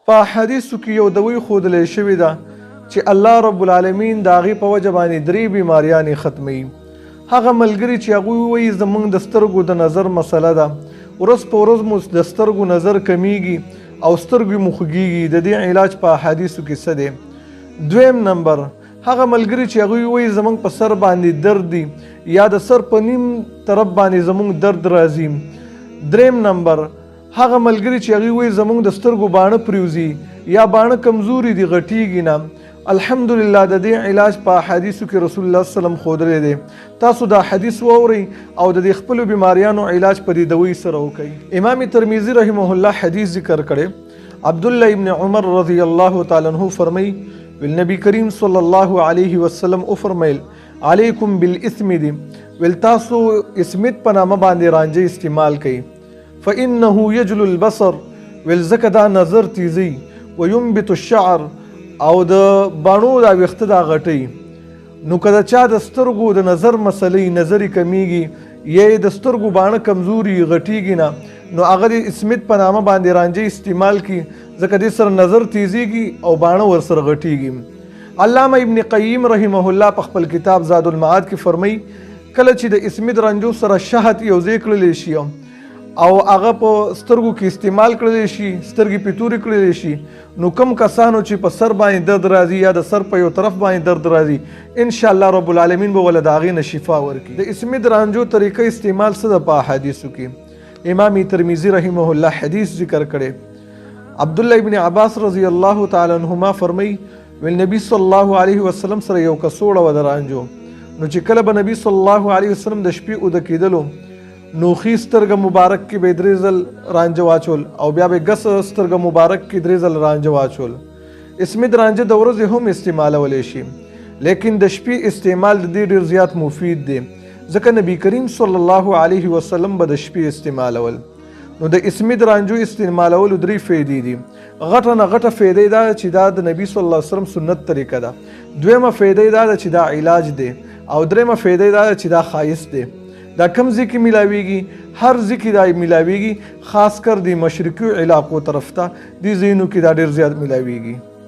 په حدیثو کې یو دوی ښودلی شوې ده چې الله رب العالمین د هغې په وجه باندې 3 بیماریانې ختموي. هغه ملګري چې هغوی وایي زموږ د سترګو د نظر مسله ده، ورځ په ورځ مو د سترګو نظر کمیږي او سترګې مو خوږیږي، د دې علاج په حدیثو کې څه دی؟ 2 نمبر هغه ملګري چې هغوی وایي زموږ په سر باندې درد دی یا د سر په نیم طرف باندې زموږ درد راځي. 3 نمبر هغه ملګري چې هغوی وایي زموږ د سترګو باڼه پریوزي یا باڼه کمزوري دي، غټیږي نه. الحمدلله د دې علاج په حدیثو کې رسول الله صلی الله علیه وسلم ښودلی دی. تاسو دا حدیث واورئ او د دې خپلو بیماریانو علاج په دې دوی سره وکړئ. امام ترمذي رحمه الله حدیث ذکر کړی. عبدالله ابن عمر رضی الله تعالی عنہ فرمایي نبی کریم صلی الله علیه وسلم او فرمایل علیکم بالاثم دی ول تاسو اسمت په نامه باندې رانجه استعمال کړئ، فانه یجل البصر ول زکه دا نظر تیزی، وینبت الشعر او د باڼو دا ویښته دا غټي. نو که د چا د سترګو د نظر مسلې نظر کمیږي یا د سترګو باڼه کمزوري غټیږي نه، نو هغه د اسمت په نامه باندې رانجه استعمال کی، ځکه دې سره نظر تیزیږي او باڼه ورسره غټیږي. علامه ابن قیم رحمه الله په خپل کتاب زاد المعاد کې فرمایي کله چې د اسمت رانجو سره شهد یو ځای کړلی شي او هغه په سترګو کې استعمال کړلی شي، سترګې پې تورې کړلی شي، نو کم کسانو چې په سر باندې درد راځي یا د سر په یو طرف باندې درد راځي، انشاءالله رب العالمین به ول د هغې نه شفا ورکړي. د اسمت رانجو طریقه استعمال څه ده په حدیثو کې؟ امام ترمذي رحمه الله حدیث ذکر کړی. عبدالله ابن عباس رضی الله تعالی عنهما فرمایي ویل نبی صلی الله علیه وسلم سره یو کڅوړه وه د رانجو. نو چې کله به نبی صلی الله علیه وسلم د شپې اوده کېدلو نو ښي سترګه مبارک کې به 3 ځل رانجه واچول او بیا به ګس سترګه مبارک کې 3 ځل رانجه واچول. اسمت رانجه د ورځې هم استعمالولی شي، لیکن د شپې استعمال د دې ډېر زیات مفید دی، ځکه نبی کریم صلی الله علیه وسلم به د شپې استعمالول. نو د اسمت رانجو استعمالولو 3 فایدې دي. غټه نه غټه فایده دا چې دا د نبی صلی الله علیه وسلم سنت طریقه ده. 2مه فایده دا چې دا علاج دی او 3مه فایده دا چې دا خایس دی. دا کم ځکه ملاویږي، هر ځکه دا ملاویږي، خاص کر د مشرقي علاقو طرف ته دې ځایونو کې دا ډېر زیات ملاویږي.